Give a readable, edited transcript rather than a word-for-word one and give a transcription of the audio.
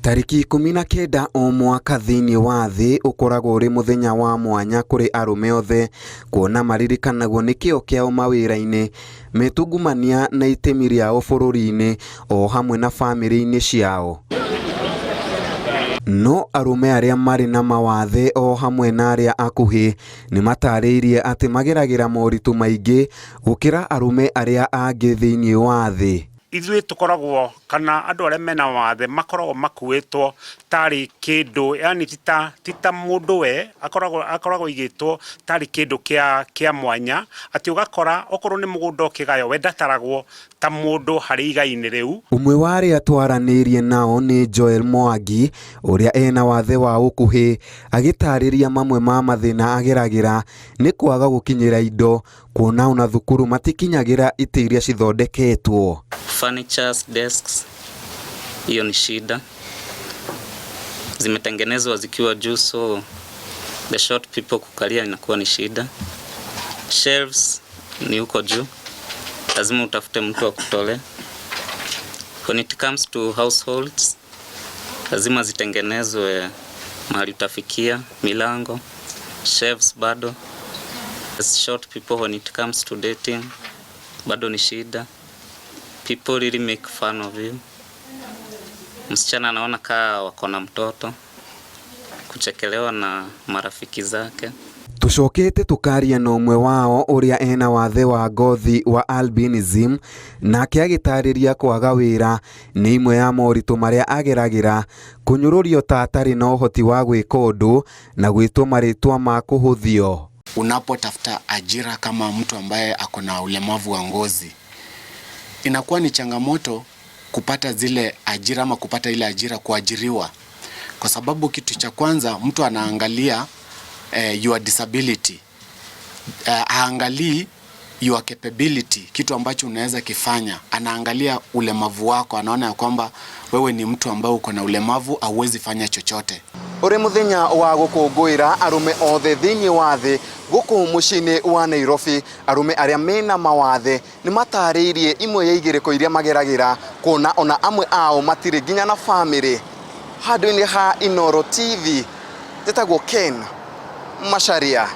Tariki 19 o mwaka thiini wa thi ukoragwo uri muthenya wa mwanya kuri arume othe kuona maririkanagwo nikio kiao mawira-ini, mitungumania na itemi riao bururi-ini o hamwe na family-ini ciao. No arume aria mari na mawathe o hamwe na aria akuhi ni matariirie ati mageragira moritu maingi gukira arume aria angi thiini wa thi. Ithuĩ tukoragwo kana andu aria mena wathe makoragwo makuĩtwo tari kindu, yani tita mundu we akoragwo igitwo tari kindu kia mwanya, ati ugakora okorwo ni mugunda ukigayo we ndataragwo ta mundu hari igai-ini riu. Umwe wa aria twaranirie nao ni Joel Mwangi uria ena wathe wa ukuhi, agitariria mamwe ma mathina ageragira ni kwaga gukinyira indo, kuona ona thukuru matikinyagira ite iria cithondeketwo. Furnitures, desks, hiyo ni shida. Zimetengenezwa zikiwa juu, so the short people kukalia inakuwa ni shida. Shelves ni huko juu, lazima utafute mtu wa kutole. When it comes to households, lazima zitengenezwe mahali utafikia, milango, shelves bado. As short people, when it comes to dating, bado ni shida. People really make fun of you. Msichana anaona kaa wako na mtoto, kuchekelewa na marafiki zake. Tucokete tukaria na umwe wao uria ena wathe wa ngothi wa albinism, nake agitariria kwaga wira ni imwe ya moritu maria ageragira, kunyururio ta atari na uhoti wa gwika undu na gwitwo maritwa ma kuhuthio. Unapotafuta ajira kama mtu ambaye ako na ulemavu wa ngozi, inakuwa ni changamoto kupata zile ajira ama kupata ile ajira, kuajiriwa, kwa sababu kitu cha kwanza mtu anaangalia your disability, haangalii your capability, kitu ambacho unaweza kifanya. Anaangalia ulemavu wako, anaona ya kwamba wewe ni mtu ambaye uko na ulemavu, hauwezi fanya chochote. Uri muthenya wa gukungwira arume othe thiini wa thi guku mucini wa Nairobi, arume aria mena mawathe ni matariirie imwe ya igiriko iria mageragira, kuona ona amwe ao matire nginya na family. Handu-ini ha Inooro TV, njitagwo Ken Macharia.